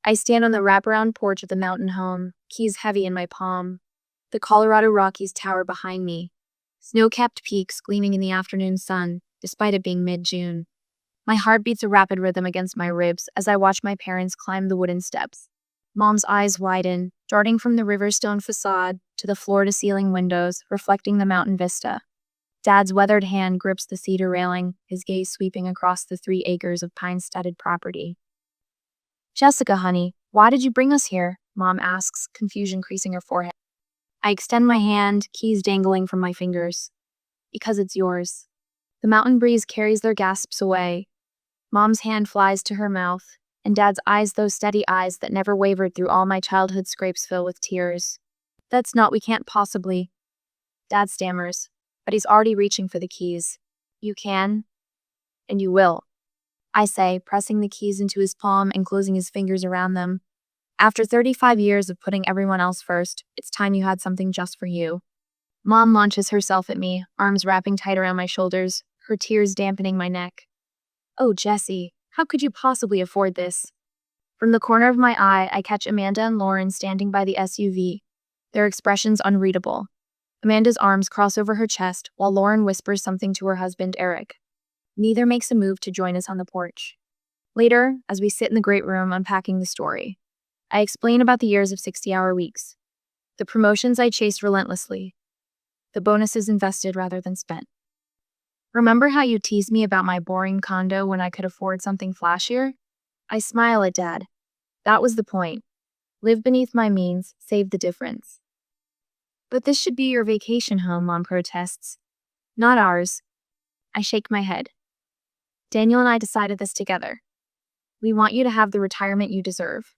I stand on the wraparound porch of the mountain home, keys heavy in my palm. The Colorado Rockies tower behind me, snow-capped peaks gleaming in the afternoon sun, despite it being mid-June. My heart beats a rapid rhythm against my ribs as I watch my parents climb the wooden steps. Mom's eyes widen, darting from the riverstone facade to the floor-to-ceiling windows, reflecting the mountain vista. Dad's weathered hand grips the cedar railing, his gaze sweeping across the 3 acres of pine-studded property. "Jessica, honey, why did you bring us here?" Mom asks, confusion creasing her forehead. I extend my hand, keys dangling from my fingers. "Because it's yours." The mountain breeze carries their gasps away. Mom's hand flies to her mouth, and Dad's eyes, those steady eyes that never wavered through all my childhood scrapes, fill with tears. We can't possibly." Dad stammers, but he's already reaching for the keys. "You can, and you will," I say, pressing the keys into his palm and closing his fingers around them. "After 35 years of putting everyone else first, it's time you had something just for you." Mom launches herself at me, arms wrapping tight around my shoulders, her tears dampening my neck. "Oh, Jessie, how could you possibly afford this?" From the corner of my eye, I catch Amanda and Lauren standing by the SUV, their expressions unreadable. Amanda's arms cross over her chest, while Lauren whispers something to her husband, Eric. Neither makes a move to join us on the porch. Later, as we sit in the great room unpacking the story, I explain about the years of 60-hour weeks, the promotions I chased relentlessly, the bonuses invested rather than spent. "Remember how you teased me about my boring condo when I could afford something flashier?" I smile at Dad. That was the point. Live beneath my means, save the difference. "But this should be your vacation home," Mom protests. "Not ours." I shake my head. "Daniel and I decided this together. We want you to have the retirement you deserve."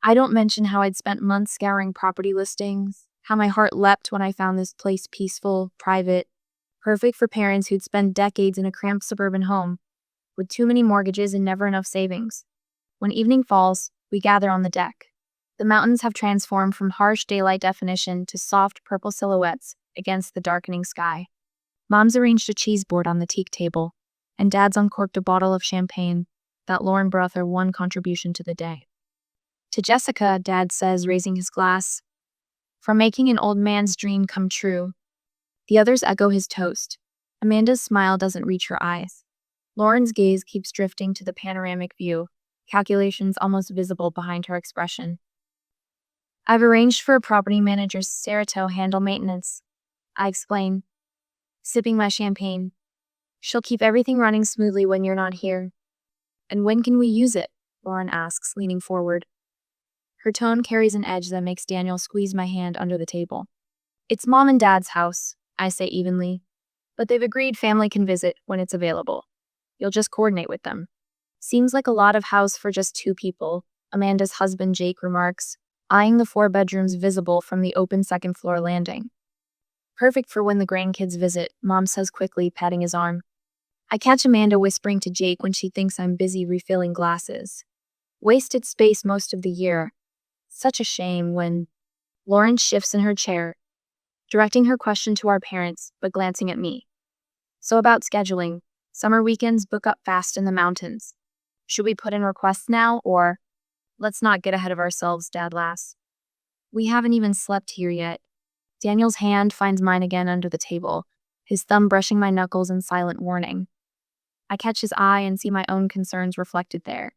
I don't mention how I'd spent months scouring property listings, how my heart leapt when I found this place peaceful, private, perfect for parents who'd spent decades in a cramped suburban home, with too many mortgages and never enough savings. When evening falls, we gather on the deck. The mountains have transformed from harsh daylight definition to soft purple silhouettes against the darkening sky. Mom's arranged a cheese board on the teak table, and Dad's uncorked a bottle of champagne that Lauren brought their one contribution to the day. "To Jessica," Dad says, raising his glass, "for making an old man's dream come true." The others echo his toast. Amanda's smile doesn't reach her eyes. Lauren's gaze keeps drifting to the panoramic view, calculations almost visible behind her expression. "I've arranged for a property manager, Sarah, to handle maintenance," I explain, sipping my champagne. "She'll keep everything running smoothly when you're not here." "And when can we use it?" Lauren asks, leaning forward. Her tone carries an edge that makes Daniel squeeze my hand under the table. "It's Mom and Dad's house," I say evenly, "but they've agreed family can visit when it's available. You'll just coordinate with them." "Seems like a lot of house for just 2 people," Amanda's husband Jake remarks, eyeing the 4 bedrooms visible from the open second-floor landing. "Perfect for when the grandkids visit," Mom says quickly, patting his arm. I catch Amanda whispering to Jake when she thinks I'm busy refilling glasses. "Wasted space most of the year. Such a shame when—" Lauren shifts in her chair, directing her question to our parents, but glancing at me. "So about scheduling, summer weekends book up fast in the mountains. Should we put in requests now, or—" "Let's not get ahead of ourselves," Dad laughs. "We haven't even slept here yet." Daniel's hand finds mine again under the table, his thumb brushing my knuckles in silent warning. I catch his eye and see my own concerns reflected there.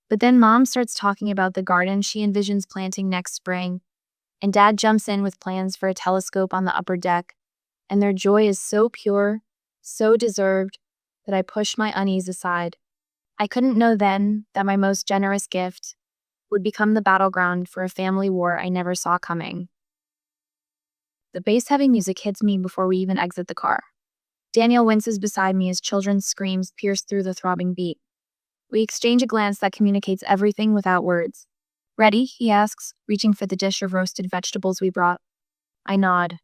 But then Mom starts talking about the garden she envisions planting next spring, and Dad jumps in with plans for a telescope on the upper deck, and their joy is so pure, so deserved, that I push my unease aside. I couldn't know then that my most generous gift would become the battleground for a family war I never saw coming. The bass-heavy music hits me before we even exit the car. Daniel winces beside me as children's screams pierce through the throbbing beat. We exchange a glance that communicates everything without words. "Ready?" he asks, reaching for the dish of roasted vegetables we brought. I nod,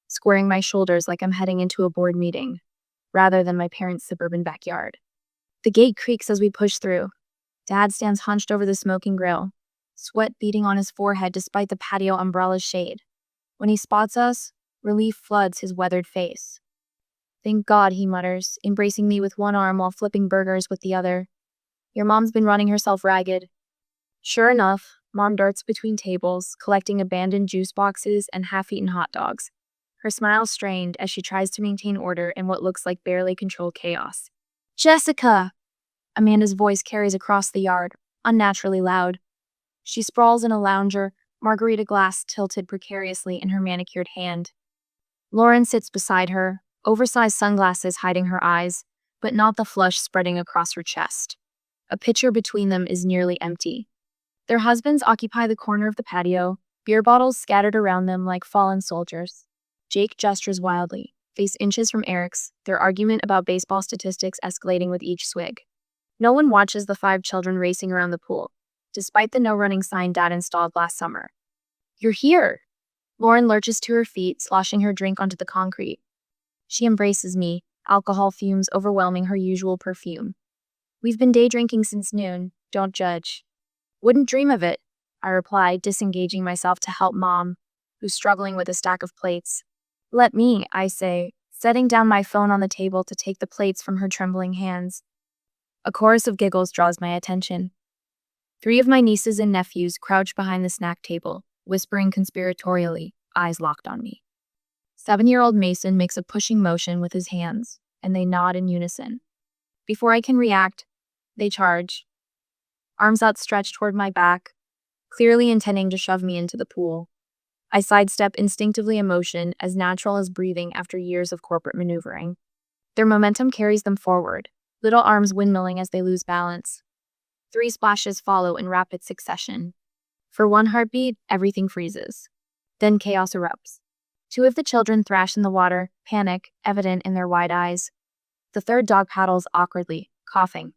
squaring my shoulders like I'm heading into a board meeting, rather than my parents' suburban backyard. The gate creaks as we push through. Dad stands hunched over the smoking grill, sweat beading on his forehead despite the patio umbrella's shade. When he spots us, relief floods his weathered face. "Thank God," he mutters, embracing me with one arm while flipping burgers with the other. "Your mom's been running herself ragged." Sure enough, Mom darts between tables, collecting abandoned juice boxes and half-eaten hot dogs. Her smile strained as she tries to maintain order in what looks like barely controlled chaos. Jessica! Amanda's voice carries across the yard, unnaturally loud. She sprawls in a lounger, margarita glass tilted precariously in her manicured hand. Lauren sits beside her, oversized sunglasses hiding her eyes, but not the flush spreading across her chest. A pitcher between them is nearly empty. Their husbands occupy the corner of the patio, beer bottles scattered around them like fallen soldiers. Jake gestures wildly, face inches from Eric's, their argument about baseball statistics escalating with each swig. No one watches the 5 children racing around the pool, despite the no-running sign Dad installed last summer. You're here! Lauren lurches to her feet, sloshing her drink onto the concrete. She embraces me, alcohol fumes overwhelming her usual perfume. We've been day drinking since noon, don't judge. Wouldn't dream of it, I reply, disengaging myself to help Mom, who's struggling with a stack of plates. Let me, I say, setting down my phone on the table to take the plates from her trembling hands. A chorus of giggles draws my attention. 3 of my nieces and nephews crouch behind the snack table, whispering conspiratorially, eyes locked on me. 7-year-old Mason makes a pushing motion with his hands, and they nod in unison. Before I can react, they charge, arms outstretched toward my back, clearly intending to shove me into the pool. I sidestep instinctively, emotion as natural as breathing after years of corporate maneuvering. Their momentum carries them forward, little arms windmilling as they lose balance. 3 splashes follow in rapid succession. For one heartbeat, everything freezes. Then chaos erupts. 2 of the children thrash in the water, panic evident in their wide eyes. The third dog paddles awkwardly, coughing.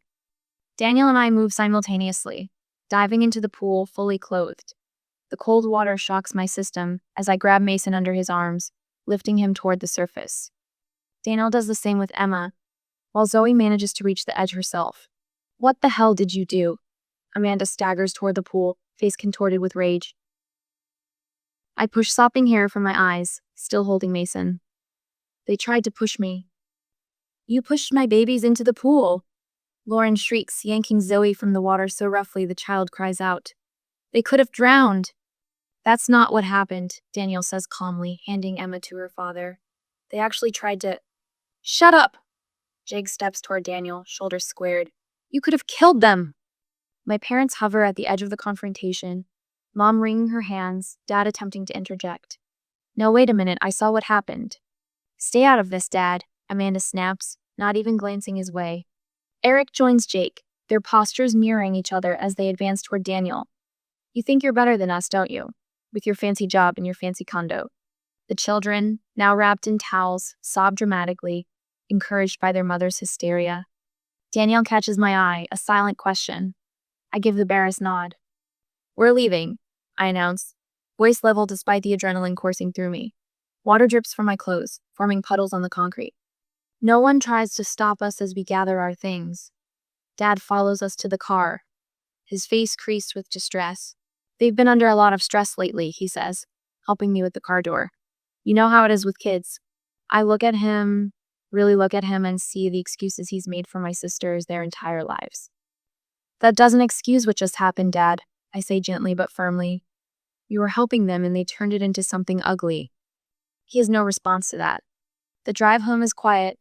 Daniel and I move simultaneously, diving into the pool fully clothed. The cold water shocks my system as I grab Mason under his arms, lifting him toward the surface. Daniel does the same with Emma, while Zoe manages to reach the edge herself. What the hell did you do? Amanda staggers toward the pool, face contorted with rage. I push sopping hair from my eyes, still holding Mason. They tried to push me. You pushed my babies into the pool. Lauren shrieks, yanking Zoe from the water so roughly the child cries out. They could have drowned. That's not what happened, Daniel says calmly, handing Emma to her father. They actually tried to... Shut up! Jake steps toward Daniel, shoulders squared. You could have killed them! My parents hover at the edge of the confrontation, Mom wringing her hands, Dad attempting to interject. No, wait a minute, I saw what happened. Stay out of this, Dad, Amanda snaps, not even glancing his way. Eric joins Jake, their postures mirroring each other as they advance toward Daniel. You think you're better than us, don't you? With your fancy job and your fancy condo. The children, now wrapped in towels, sob dramatically, encouraged by their mother's hysteria. Daniel catches my eye, a silent question. I give the barest nod. We're leaving, I announce, voice level despite the adrenaline coursing through me. Water drips from my clothes, forming puddles on the concrete. No one tries to stop us as we gather our things. Dad follows us to the car, his face creased with distress. They've been under a lot of stress lately, he says, helping me with the car door. You know how it is with kids. I really look at him and see the excuses he's made for my sisters their entire lives. That doesn't excuse what just happened, Dad, I say gently but firmly. You were helping them and they turned it into something ugly. He has no response to that. The drive home is quiet,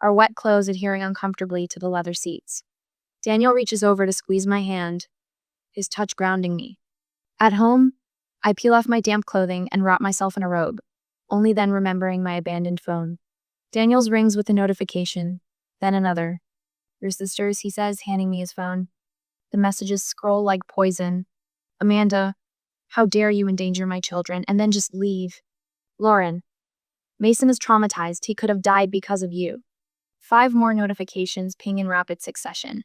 our wet clothes adhering uncomfortably to the leather seats. Daniel reaches over to squeeze my hand, his touch grounding me. At home, I peel off my damp clothing and wrap myself in a robe, only then remembering my abandoned phone. Daniel's rings with a notification, then another. Your sisters, he says, handing me his phone. The messages scroll like poison. Amanda, how dare you endanger my children and then just leave? Lauren, Mason is traumatized. He could have died because of you. 5 more notifications ping in rapid succession,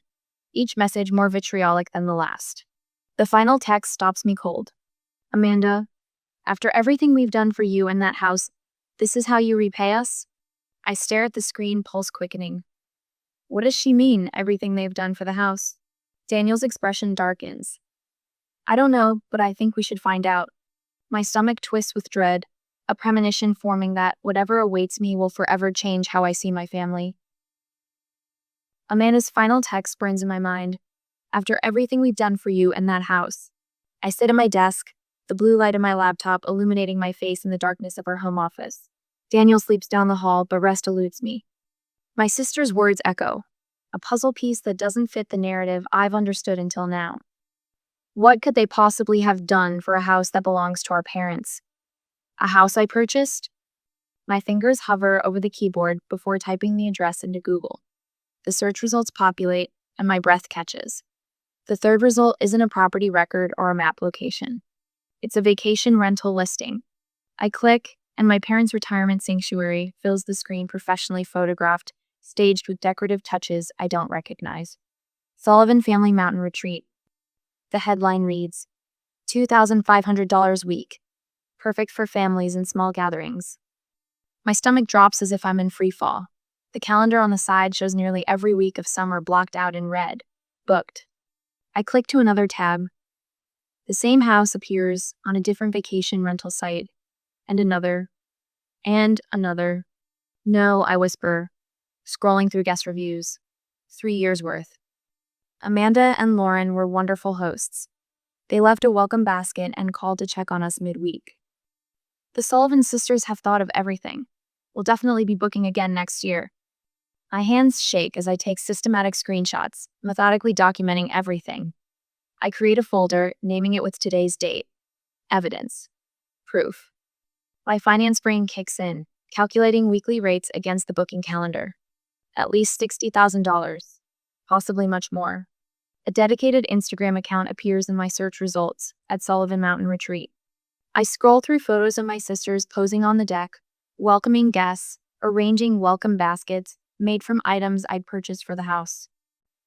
each message more vitriolic than the last. The final text stops me cold. Amanda, after everything we've done for you and that house, this is how you repay us? I stare at the screen, pulse quickening. What does she mean, everything they've done for the house? Daniel's expression darkens. I don't know, but I think we should find out. My stomach twists with dread, a premonition forming that whatever awaits me will forever change how I see my family. Amanda's final text burns in my mind. After everything we've done for you and that house. I sit at my desk, the blue light of my laptop illuminating my face in the darkness of our home office. Daniel sleeps down the hall, but rest eludes me. My sister's words echo, a puzzle piece that doesn't fit the narrative I've understood until now. What could they possibly have done for a house that belongs to our parents? A house I purchased? My fingers hover over the keyboard before typing the address into Google. The search results populate, and my breath catches. The third result isn't a property record or a map location. It's a vacation rental listing. I click, and my parents' retirement sanctuary fills the screen professionally photographed, staged with decorative touches I don't recognize. Sullivan Family Mountain Retreat. The headline reads, $2,500 week. Perfect for families and small gatherings. My stomach drops as if I'm in free fall. The calendar on the side shows nearly every week of summer blocked out in red. Booked. I click to another tab. The same house appears on a different vacation rental site. And another. And another. No, I whisper, scrolling through guest reviews. 3 years worth. Amanda and Lauren were wonderful hosts. They left a welcome basket and called to check on us midweek. The Sullivan sisters have thought of everything. We'll definitely be booking again next year. My hands shake as I take systematic screenshots, methodically documenting everything. I create a folder, naming it with today's date. Evidence. Proof. My finance brain kicks in, calculating weekly rates against the booking calendar. At least $60,000, possibly much more. A dedicated Instagram account appears in my search results at Sullivan Mountain Retreat. I scroll through photos of my sisters posing on the deck, welcoming guests, arranging welcome baskets made from items I'd purchased for the house.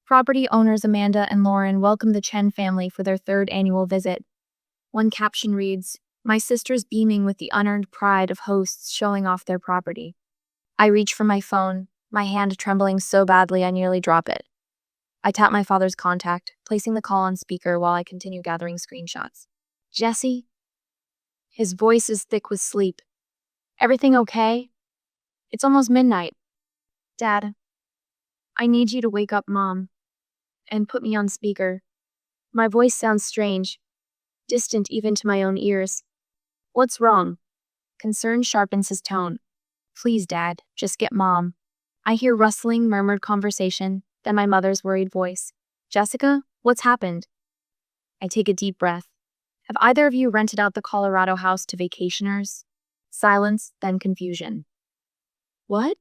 Property owners Amanda and Lauren welcome the Chen family for their 3rd annual visit. One caption reads, "My sisters beaming with the unearned pride of hosts showing off their property." I reach for my phone, my hand trembling so badly I nearly drop it. I tap my father's contact, placing the call on speaker while I continue gathering screenshots. "Jesse?" His voice is thick with sleep. "Everything okay? It's almost midnight." "Dad, I need you to wake up Mom and put me on speaker." My voice sounds strange, distant even to my own ears. "What's wrong?" Concern sharpens his tone. "Please, Dad, just get Mom." I hear rustling, murmured conversation, then my mother's worried voice. "Jessica, what's happened?" I take a deep breath. "Have either of you rented out the Colorado house to vacationers?" Silence, then confusion. "What?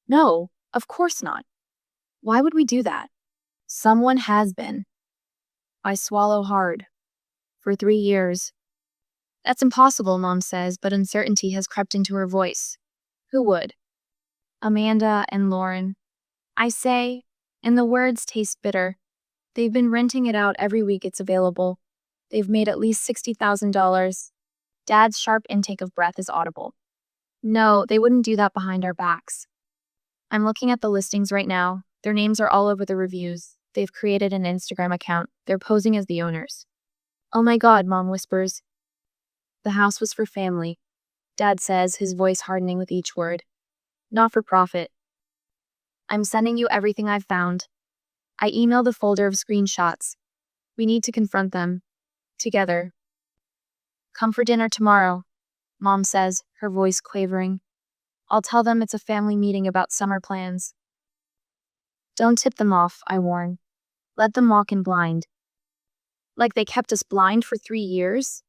No, of course not. Why would we do that?" "Someone has been." I swallow hard. "For 3 years." "That's impossible," Mom says, but uncertainty has crept into her voice. "Who would?" "Amanda and Lauren." I say, and the words taste bitter. "They've been renting it out every week it's available. They've made at least $60,000. Dad's sharp intake of breath is audible. "No, they wouldn't do that behind our backs." I'm looking at the listings right now. Their names are all over the reviews. They've created an Instagram account. They're posing as the owners. "Oh my God," Mom whispers. "The house was for family," Dad says, his voice hardening with each word. "Not for profit." I'm sending you everything I've found. I email the folder of screenshots. We need to confront them. Together. "Come for dinner tomorrow," Mom says, her voice quavering. "I'll tell them it's a family meeting about summer plans." "Don't tip them off," I warn. "Let them walk in blind." Like they kept us blind for 3 years?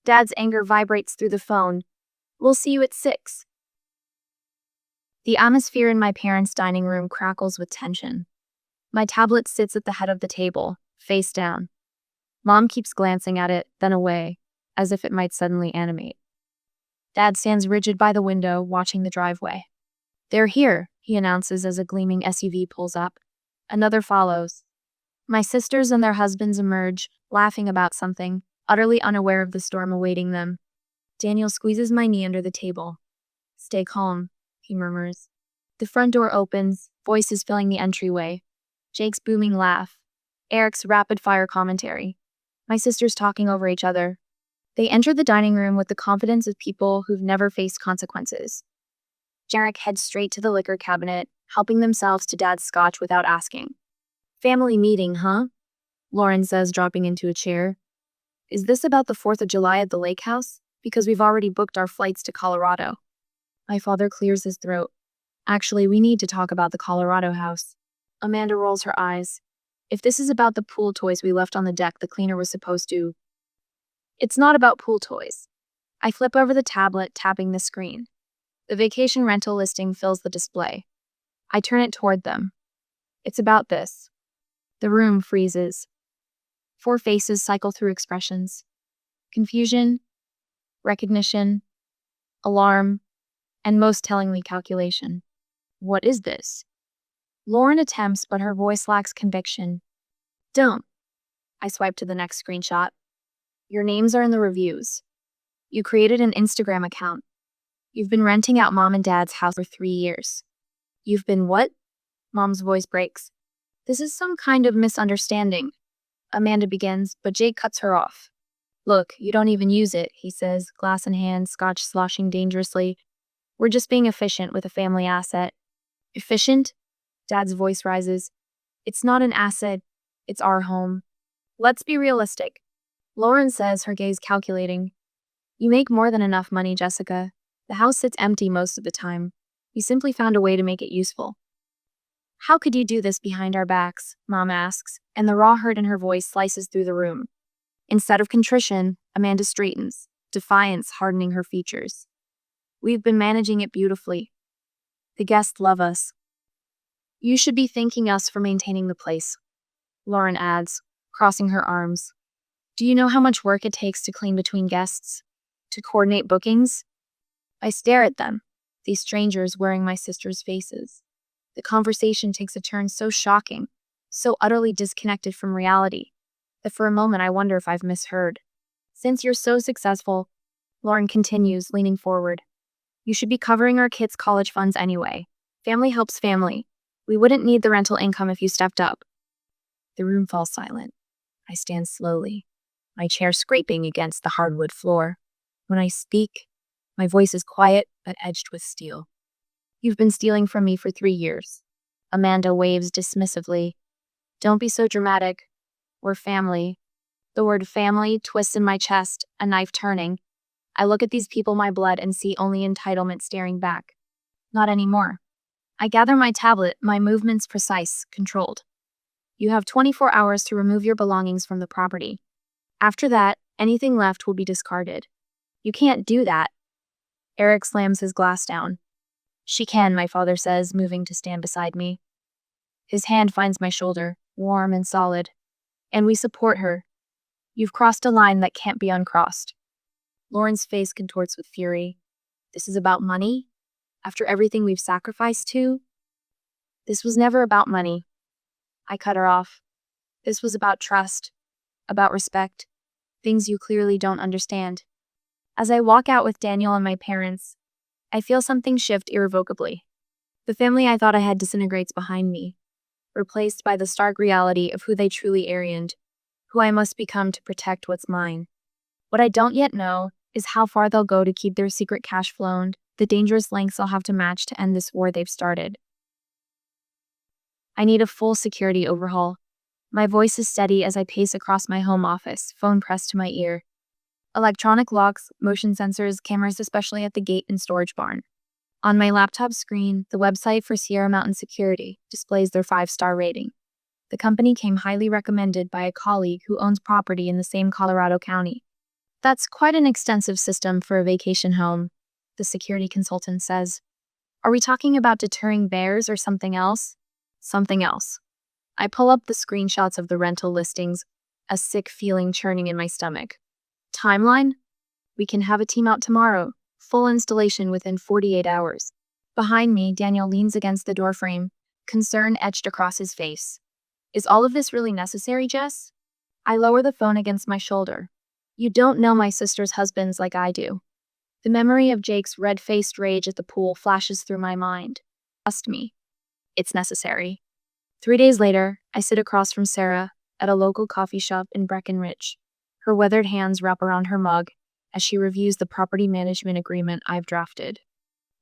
Dad's anger vibrates through the phone. "We'll see you at 6. The atmosphere in my parents' dining room crackles with tension. My tablet sits at the head of the table, face down. Mom keeps glancing at it, then away, as if it might suddenly animate. Dad stands rigid by the window, watching the driveway. "They're here," he announces as a gleaming SUV pulls up. Another follows. My sisters and their husbands emerge, laughing about something, utterly unaware of the storm awaiting them. Daniel squeezes my knee under the table. "Stay calm," he murmurs. The front door opens, voices filling the entryway. Jake's booming laugh. Eric's rapid-fire commentary. My sisters talking over each other. They enter the dining room with the confidence of people who've never faced consequences. Jarek heads straight to the liquor cabinet, helping themselves to Dad's scotch without asking. "Family meeting, huh?" Lauren says, dropping into a chair. Is this about the 4th of July at the lake house? Because we've already booked our flights to Colorado. My father clears his throat. Actually, we need to talk about the Colorado house. Amanda rolls her eyes. If this is about the pool toys we left on the deck, the cleaner was supposed to. It's not about pool toys. I flip over the tablet, tapping the screen. The vacation rental listing fills the display. I turn it toward them. It's about this. The room freezes. 4 faces cycle through expressions: confusion, recognition, alarm, and most tellingly, calculation. What is this? Lauren attempts, but her voice lacks conviction. Don't. I swipe to the next screenshot. Your names are in the reviews. You created an Instagram account. You've been renting out mom and dad's house for 3 years. You've been what? Mom's voice breaks. This is some kind of misunderstanding. Amanda begins, but Jake cuts her off. Look, you don't even use it, he says, glass in hand, scotch sloshing dangerously. We're just being efficient with a family asset. Efficient? Dad's voice rises. It's not an asset. It's our home. Let's be realistic. Lauren says, her gaze calculating. You make more than enough money, Jessica. The house sits empty most of the time. You simply found a way to make it useful. How could you do this behind our backs? Mom asks, and the raw hurt in her voice slices through the room. Instead of contrition, Amanda straightens, defiance hardening her features. We've been managing it beautifully. The guests love us. You should be thanking us for maintaining the place, Lauren adds, crossing her arms. Do you know how much work it takes to clean between guests? To coordinate bookings? I stare at them, these strangers wearing my sister's faces. The conversation takes a turn so shocking, so utterly disconnected from reality, that for a moment I wonder if I've misheard. Since you're so successful, Lauren continues, leaning forward, you should be covering our kids' college funds anyway. Family helps family. We wouldn't need the rental income if you stepped up. The room falls silent. I stand slowly, my chair scraping against the hardwood floor. When I speak, my voice is quiet but edged with steel. You've been stealing from me for 3 years. Amanda waves dismissively. Don't be so dramatic. We're family. The word family twists in my chest, a knife turning. I look at these people, my blood, and see only entitlement staring back. Not anymore. I gather my tablet, my movements precise, controlled. You have 24 hours to remove your belongings from the property. After that, anything left will be discarded. You can't do that. Eric slams his glass down. She can, my father says, moving to stand beside me. His hand finds my shoulder, warm and solid. And we support her. You've crossed a line that can't be uncrossed. Lauren's face contorts with fury. This is about money? After everything we've sacrificed to? This was never about money. I cut her off. This was about trust, about respect, things you clearly don't understand. As I walk out with Daniel and my parents, I feel something shift irrevocably. The family I thought I had disintegrates behind me, replaced by the stark reality of who they truly aliened, who I must become to protect what's mine. What I don't yet know is how far they'll go to keep their secret cash flowed, the dangerous lengths I'll have to match to end this war they've started. I need a full security overhaul. My voice is steady as I pace across my home office, phone pressed to my ear. Electronic locks, motion sensors, cameras especially at the gate and storage barn. On my laptop screen, the website for Sierra Mountain Security displays their 5-star rating. The company came highly recommended by a colleague who owns property in the same Colorado County. That's quite an extensive system for a vacation home, the security consultant says. Are we talking about deterring bears or something else? Something else. I pull up the screenshots of the rental listings, a sick feeling churning in my stomach. Timeline? We can have a team out tomorrow. Full installation within 48 hours. Behind me, Daniel leans against the doorframe, concern etched across his face. Is all of this really necessary, Jess? I lower the phone against my shoulder. You don't know my sister's husbands like I do. The memory of Jake's red-faced rage at the pool flashes through my mind. Trust me. It's necessary. 3 days later, I sit across from Sarah at a local coffee shop in Breckenridge. Her weathered hands wrap around her mug as she reviews the property management agreement I've drafted.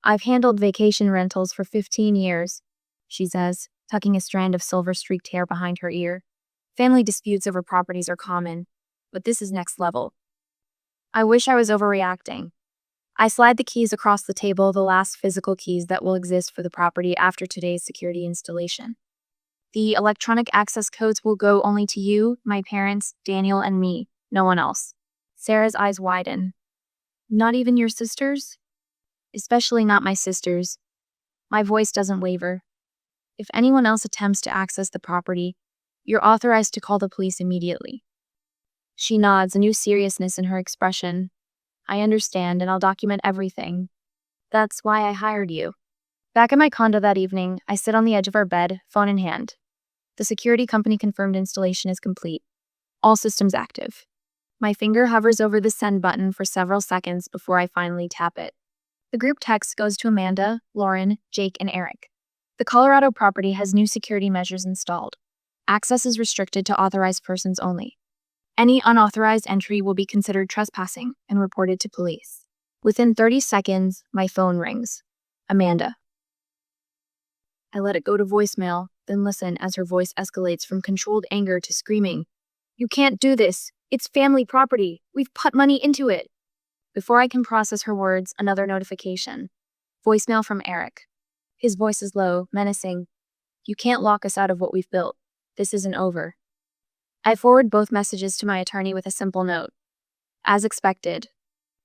I've handled vacation rentals for 15 years, she says, tucking a strand of silver-streaked hair behind her ear. Family disputes over properties are common, but this is next level. I wish I was overreacting. I slide the keys across the table, the last physical keys that will exist for the property after today's security installation. The electronic access codes will go only to you, my parents, Daniel, and me, no one else. Sarah's eyes widen. Not even your sisters? Especially not my sisters. My voice doesn't waver. If anyone else attempts to access the property, you're authorized to call the police immediately. She nods, a new seriousness in her expression. I understand, and I'll document everything. That's why I hired you. Back at my condo that evening, I sit on the edge of our bed, phone in hand. The security company confirmed installation is complete. All systems active. My finger hovers over the send button for several seconds before I finally tap it. The group text goes to Amanda, Lauren, Jake, and Eric. The Colorado property has new security measures installed. Access is restricted to authorized persons only. Any unauthorized entry will be considered trespassing and reported to police. Within 30 seconds, my phone rings. Amanda. I let it go to voicemail, then listen as her voice escalates from controlled anger to screaming. You can't do this. It's family property. We've put money into it. Before I can process her words, another notification. Voicemail from Eric. His voice is low, menacing. You can't lock us out of what we've built. This isn't over. I forward both messages to my attorney with a simple note. As expected.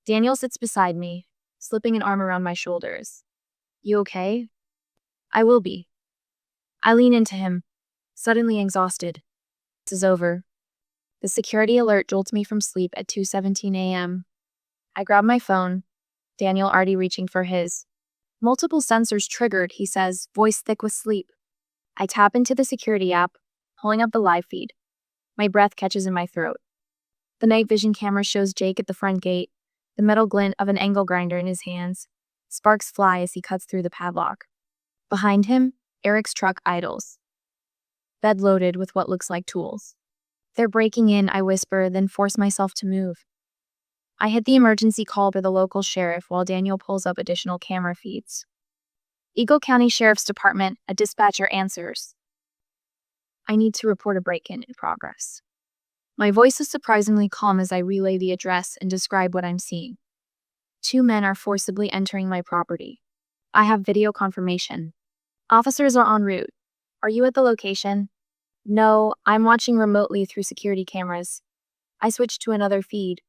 Daniel sits beside me, slipping an arm around my shoulders. You okay? I will be. I lean into him, suddenly exhausted. This is over. The security alert jolts me from sleep at 2:17 a.m. I grab my phone, Daniel already reaching for his. Multiple sensors triggered, he says, voice thick with sleep. I tap into the security app, pulling up the live feed. My breath catches in my throat. The night vision camera shows Jake at the front gate, the metal glint of an angle grinder in his hands. Sparks fly as he cuts through the padlock. Behind him, Eric's truck idles. Bed loaded with what looks like tools. They're breaking in, I whisper, then force myself to move. I hit the emergency call by the local sheriff while Daniel pulls up additional camera feeds. Eagle County Sheriff's Department, a dispatcher answers. I need to report a break-in in progress. My voice is surprisingly calm as I relay the address and describe what I'm seeing. 2 men are forcibly entering my property. I have video confirmation. Officers are en route. Are you at the location? No, I'm watching remotely through security cameras. I switch to another feed.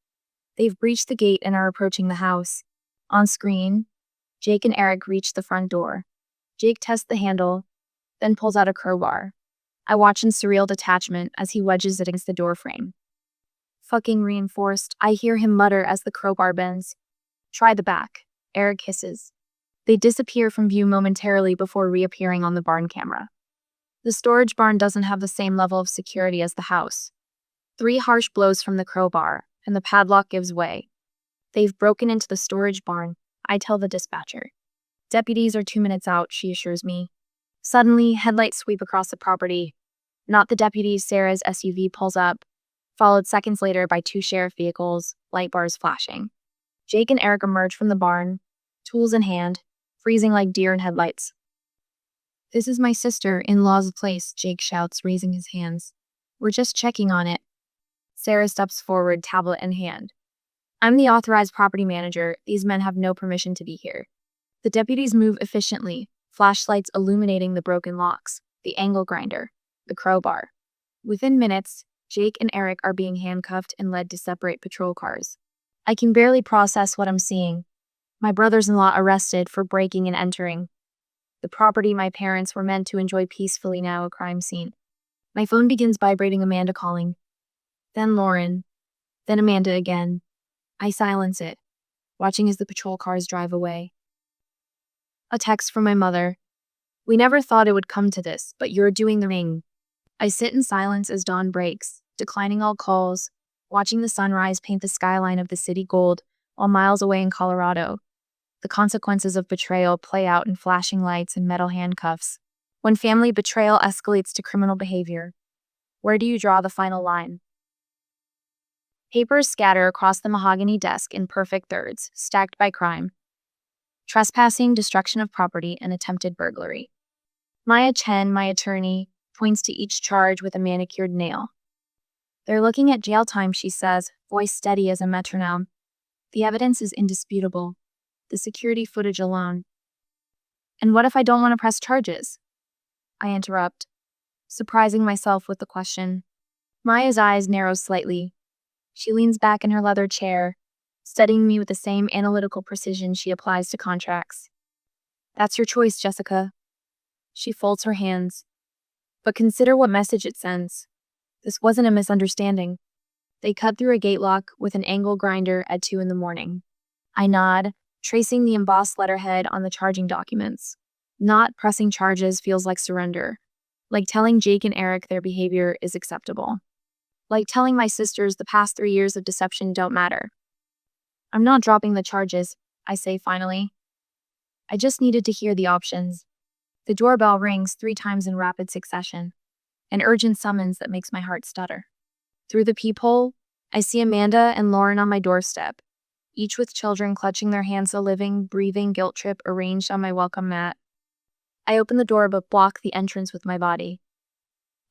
They've breached the gate and are approaching the house. On screen, Jake and Eric reach the front door. Jake tests the handle, then pulls out a crowbar. I watch in surreal detachment as he wedges it against the doorframe. Fucking reinforced, I hear him mutter as the crowbar bends. Try the back, Eric hisses. They disappear from view momentarily before reappearing on the barn camera. The storage barn doesn't have the same level of security as the house. 3 harsh blows from the crowbar, and the padlock gives way. They've broken into the storage barn, I tell the dispatcher. Deputies are 2 minutes out, she assures me. Suddenly, headlights sweep across the property. Not the deputies, Sarah's SUV pulls up, followed seconds later by 2 sheriff vehicles, light bars flashing. Jake and Eric emerge from the barn, tools in hand, freezing like deer in headlights. This is my sister, in-law's place, Jake shouts, raising his hands. We're just checking on it. Sarah steps forward, tablet in hand. I'm the authorized property manager. These men have no permission to be here. The deputies move efficiently, flashlights illuminating the broken locks, the angle grinder, the crowbar. Within minutes, Jake and Eric are being handcuffed and led to separate patrol cars. I can barely process what I'm seeing. My brothers-in-law arrested for breaking and entering. The property my parents were meant to enjoy peacefully now a crime scene. My phone begins vibrating, Amanda calling. Then Lauren. Then Amanda again. I silence it, watching as the patrol cars drive away. A text from my mother. We never thought it would come to this, but you're doing the ring. I sit in silence as dawn breaks, declining all calls, watching the sunrise paint the skyline of the city gold while miles away in Colorado. The consequences of betrayal play out in flashing lights and metal handcuffs. When family betrayal escalates to criminal behavior, where do you draw the final line? Papers scatter across the mahogany desk in perfect thirds, stacked by crime. Trespassing, destruction of property, and attempted burglary. Maya Chen, my attorney, points to each charge with a manicured nail. They're looking at jail time, she says, voice steady as a metronome. The evidence is indisputable. The security footage alone. And what if I don't want to press charges? I interrupt, surprising myself with the question. Maya's eyes narrow slightly. She leans back in her leather chair, studying me with the same analytical precision she applies to contracts. That's your choice, Jessica. She folds her hands. But consider what message it sends. This wasn't a misunderstanding. They cut through a gate lock with an angle grinder at 2 a.m. I nod, tracing the embossed letterhead on the charging documents. Not pressing charges feels like surrender. Like telling Jake and Eric their behavior is acceptable. Like telling my sisters the past 3 years of deception don't matter. I'm not dropping the charges, I say finally. I just needed to hear the options. The doorbell rings 3 times in rapid succession. An urgent summons that makes my heart stutter. Through the peephole, I see Amanda and Lauren on my doorstep, each with children clutching their hands, a living, breathing guilt trip arranged on my welcome mat. I open the door but block the entrance with my body.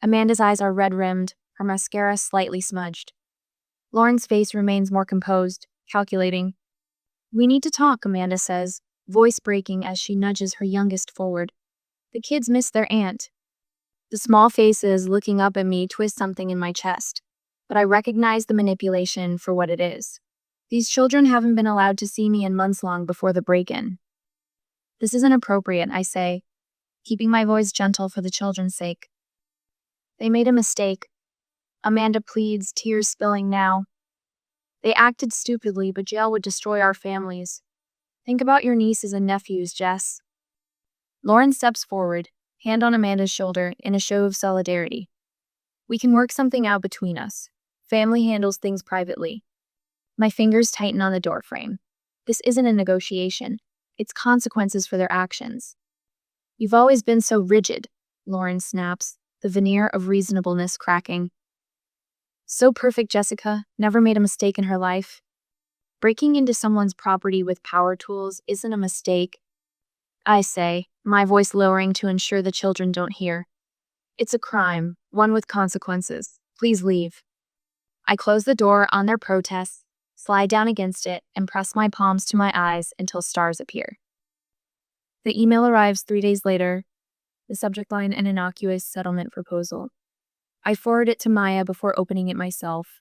Amanda's eyes are red-rimmed, her mascara slightly smudged. Lauren's face remains more composed, calculating. We need to talk, Amanda says, voice breaking as she nudges her youngest forward. The kids miss their aunt. The small faces looking up at me twist something in my chest, but I recognize the manipulation for what it is. These children haven't been allowed to see me in months long before the break-in. This isn't appropriate, I say, keeping my voice gentle for the children's sake. They made a mistake. Amanda pleads, tears spilling now. They acted stupidly, but jail would destroy our families. Think about your nieces and nephews, Jess. Lauren steps forward, hand on Amanda's shoulder in a show of solidarity. We can work something out between us. Family handles things privately. My fingers tighten on the doorframe. This isn't a negotiation. It's consequences for their actions. You've always been so rigid, Lauren snaps, the veneer of reasonableness cracking. So perfect, Jessica, never made a mistake in her life. Breaking into someone's property with power tools isn't a mistake, I say, my voice lowering to ensure the children don't hear. It's a crime, one with consequences. Please leave. I close the door on their protests, slide down against it, and press my palms to my eyes until stars appear. The email arrives 3 days later, the subject line an innocuous settlement proposal. I forward it to Maya before opening it myself.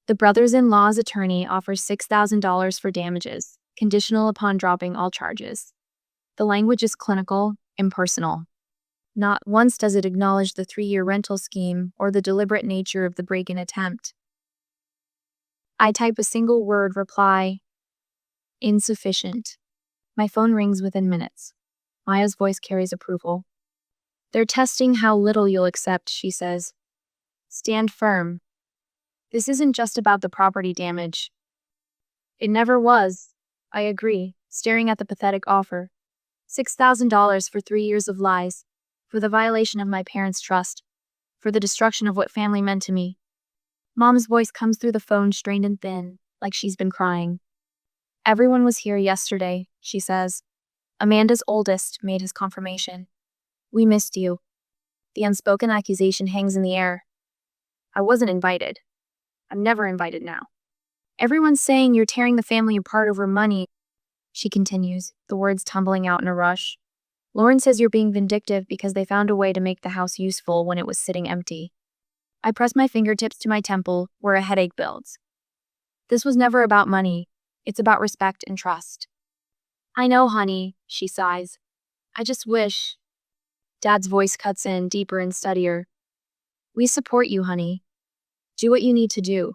The brothers-in-law's attorney offers $6,000 for damages, conditional upon dropping all charges. The language is clinical, impersonal. Not once does it acknowledge the 3-year rental scheme or the deliberate nature of the break-in attempt. I type a single word reply. Insufficient. My phone rings within minutes. Maya's voice carries approval. They're testing how little you'll accept, she says. Stand firm. This isn't just about the property damage. It never was. I agree, staring at the pathetic offer. $6,000 for 3 years of lies, for the violation of my parents' trust, for the destruction of what family meant to me. Mom's voice comes through the phone strained and thin, like she's been crying. Everyone was here yesterday, she says. Amanda's oldest made his confirmation. We missed you. The unspoken accusation hangs in the air. I wasn't invited. I'm never invited now. Everyone's saying you're tearing the family apart over money, she continues, the words tumbling out in a rush. Lauren says you're being vindictive because they found a way to make the house useful when it was sitting empty. I press my fingertips to my temple, where a headache builds. This was never about money. It's about respect and trust. I know, honey, she sighs. I just wish. Dad's voice cuts in, deeper and steadier. We support you, honey. Do what you need to do.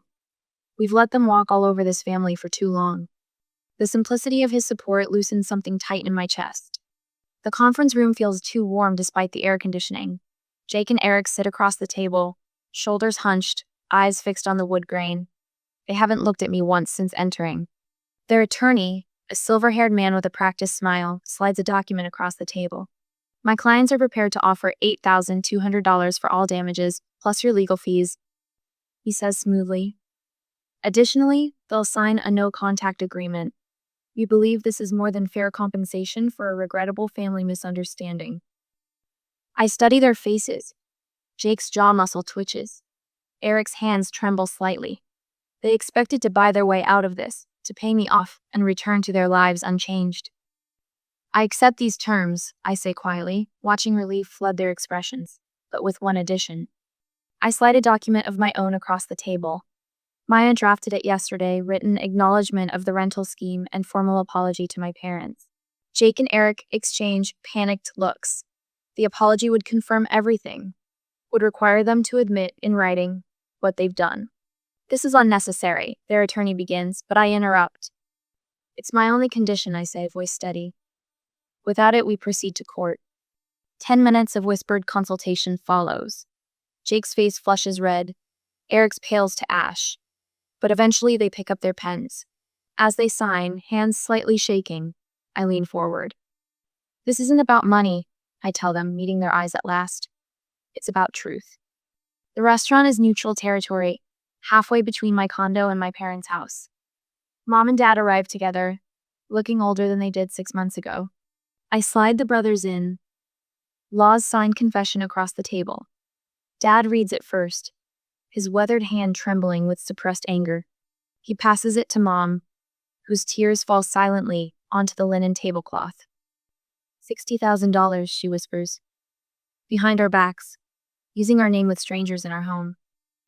We've let them walk all over this family for too long. The simplicity of his support loosens something tight in my chest. The conference room feels too warm despite the air conditioning. Jake and Eric sit across the table, shoulders hunched, eyes fixed on the wood grain. They haven't looked at me once since entering. Their attorney, a silver-haired man with a practiced smile, slides a document across the table. My clients are prepared to offer $8,200 for all damages, plus your legal fees, he says smoothly. Additionally, they'll sign a no-contact agreement. We believe this is more than fair compensation for a regrettable family misunderstanding. I study their faces. Jake's jaw muscle twitches. Eric's hands tremble slightly. They expected to buy their way out of this, to pay me off and return to their lives unchanged. I accept these terms, I say quietly, watching relief flood their expressions, but with one addition. I slide a document of my own across the table. Maya drafted it yesterday, written acknowledgement of the rental scheme and formal apology to my parents. Jake and Eric exchange panicked looks. The apology would confirm everything, would require them to admit in writing what they've done. This is unnecessary, their attorney begins, but I interrupt. It's my only condition, I say, voice steady. Without it, we proceed to court. 10 minutes of whispered consultation follows. Jake's face flushes red. Eric's pales to ash. But eventually they pick up their pens. As they sign, hands slightly shaking, I lean forward. This isn't about money, I tell them, meeting their eyes at last. It's about truth. The restaurant is neutral territory, halfway between my condo and my parents' house. Mom and Dad arrive together, looking older than they did 6 months ago. I slide the brothers in. Law's signed confession across the table. Dad reads it first, his weathered hand trembling with suppressed anger. He passes it to Mom, whose tears fall silently onto the linen tablecloth. $60,000, she whispers. Behind our backs, using our name with strangers in our home.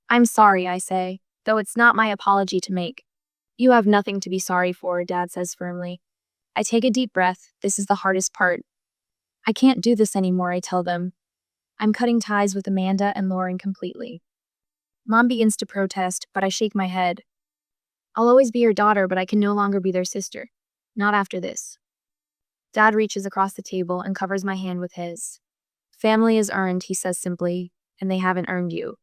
I'm sorry, I say, though it's not my apology to make. You have nothing to be sorry for, Dad says firmly. I take a deep breath. This is the hardest part. I can't do this anymore, I tell them. I'm cutting ties with Amanda and Lauren completely. Mom begins to protest, but I shake my head. I'll always be your daughter, but I can no longer be their sister. Not after this. Dad reaches across the table and covers my hand with his. Family is earned, he says simply, and they haven't earned you.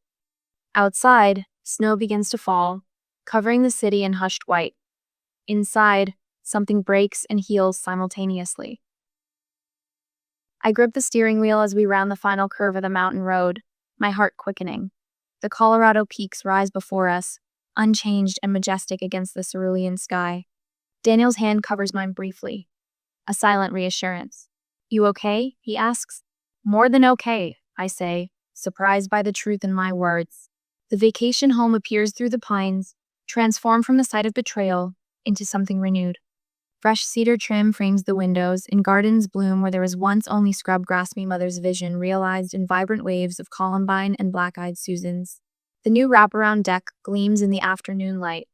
Outside, snow begins to fall, covering the city in hushed white. Inside, something breaks and heals simultaneously. I grip the steering wheel as we round the final curve of the mountain road, my heart quickening. The Colorado peaks rise before us, unchanged and majestic against the cerulean sky. Daniel's hand covers mine briefly. A silent reassurance. You okay? He asks. More than okay, I say, surprised by the truth in my words. The vacation home appears through the pines, transformed from the site of betrayal into something renewed. Fresh cedar trim frames the windows, and gardens bloom where there was once only scrub grass. Me mother's vision realized in vibrant waves of columbine and black-eyed Susans. The new wraparound deck gleams in the afternoon light.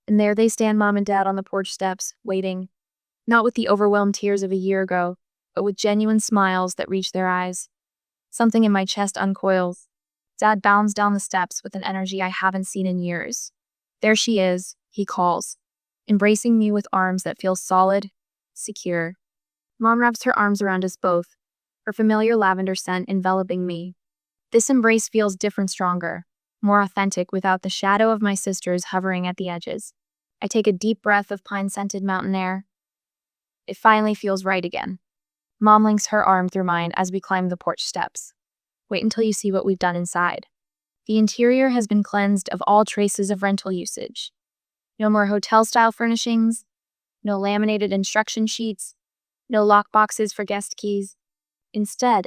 And there they stand, Mom and Dad, on the porch steps, waiting. Not with the overwhelmed tears of a year ago, but with genuine smiles that reach their eyes. Something in my chest uncoils. Dad bounds down the steps with an energy I haven't seen in years. There she is, he calls, embracing me with arms that feel solid, secure. Mom wraps her arms around us both, her familiar lavender scent enveloping me. This embrace feels different, stronger, more authentic, without the shadow of my sisters hovering at the edges. I take a deep breath of pine-scented mountain air. It finally feels right again. Mom links her arm through mine as we climb the porch steps. Wait until you see what we've done inside. The interior has been cleansed of all traces of rental usage. No more hotel-style furnishings, no laminated instruction sheets, no lockboxes for guest keys. Instead,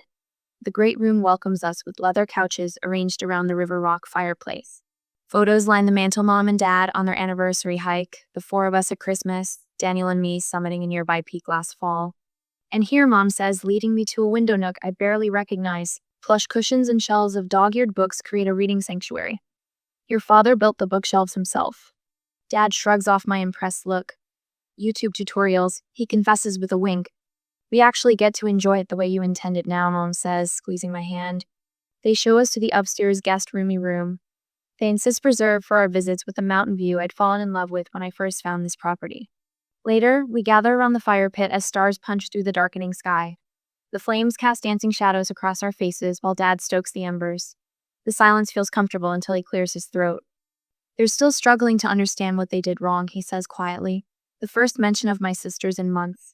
the great room welcomes us with leather couches arranged around the River Rock fireplace. Photos line the mantel, Mom and Dad on their anniversary hike, the 4 of us at Christmas, Daniel and me summiting a nearby peak last fall. And here, Mom says, leading me to a window nook I barely recognize. Plush cushions and shelves of dog-eared books create a reading sanctuary. Your father built the bookshelves himself. Dad shrugs off my impressed look. YouTube tutorials, he confesses with a wink. We actually get to enjoy it the way you intend it now, Mom says, squeezing my hand. They show us to the upstairs guest roomy room. They insist preserved for our visits with the mountain view I'd fallen in love with when I first found this property. Later, we gather around the fire pit as stars punch through the darkening sky. The flames cast dancing shadows across our faces while Dad stokes the embers. The silence feels comfortable until he clears his throat. They're still struggling to understand what they did wrong, he says quietly. The first mention of my sisters in months.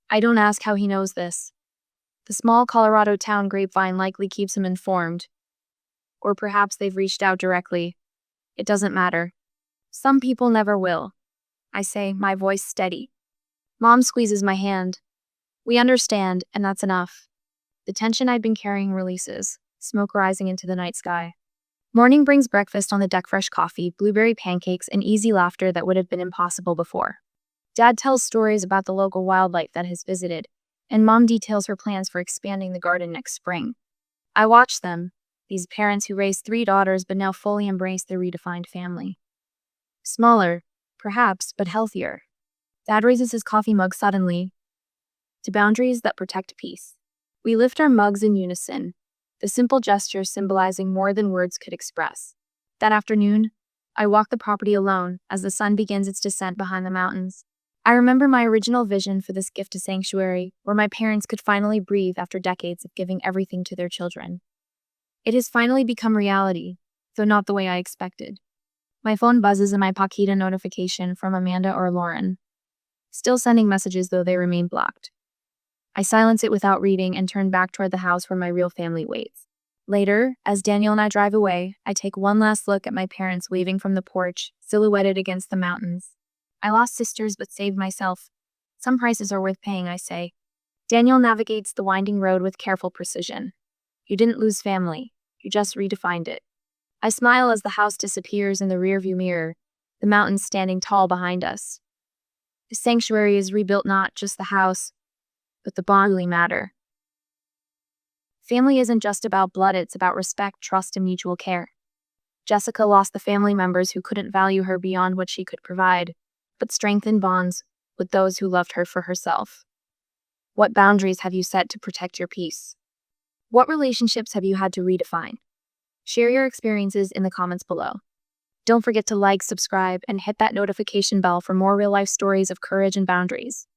I don't ask how he knows this. The small Colorado town grapevine likely keeps him informed. Or perhaps they've reached out directly. It doesn't matter. Some people never will. I say, my voice steady. Mom squeezes my hand. We understand, and that's enough. The tension I'd been carrying releases. smoke rising into the night sky. Morning brings breakfast on the deck, fresh coffee, blueberry pancakes, and easy laughter that would have been impossible before. Dad tells stories about the local wildlife that has visited, and Mom details her plans for expanding the garden next spring. I watch them, these parents who raised 3 daughters but now fully embrace their redefined family. Smaller, perhaps, but healthier. Dad raises his coffee mug suddenly to boundaries that protect peace. We lift our mugs in unison, the simple gesture symbolizing more than words could express. That afternoon, I walk the property alone as the sun begins its descent behind the mountains. I remember my original vision for this gift to sanctuary, where my parents could finally breathe after decades of giving everything to their children. It has finally become reality, though not the way I expected. My phone buzzes in my Paquita notification from Amanda or Lauren, still sending messages though they remain blocked. I silence it without reading and turn back toward the house where my real family waits. Later, as Daniel and I drive away, I take one last look at my parents waving from the porch, silhouetted against the mountains. I lost sisters but saved myself. Some prices are worth paying, I say. Daniel navigates the winding road with careful precision. You didn't lose family, you just redefined it. I smile as the house disappears in the rearview mirror, the mountains standing tall behind us. The sanctuary is rebuilt, not just the house, but the bond we matter. Family isn't just about blood, it's about respect, trust, and mutual care. Jessica lost the family members who couldn't value her beyond what she could provide, but strengthened bonds with those who loved her for herself. What boundaries have you set to protect your peace? What relationships have you had to redefine? Share your experiences in the comments below. Don't forget to like, subscribe, and hit that notification bell for more real-life stories of courage and boundaries.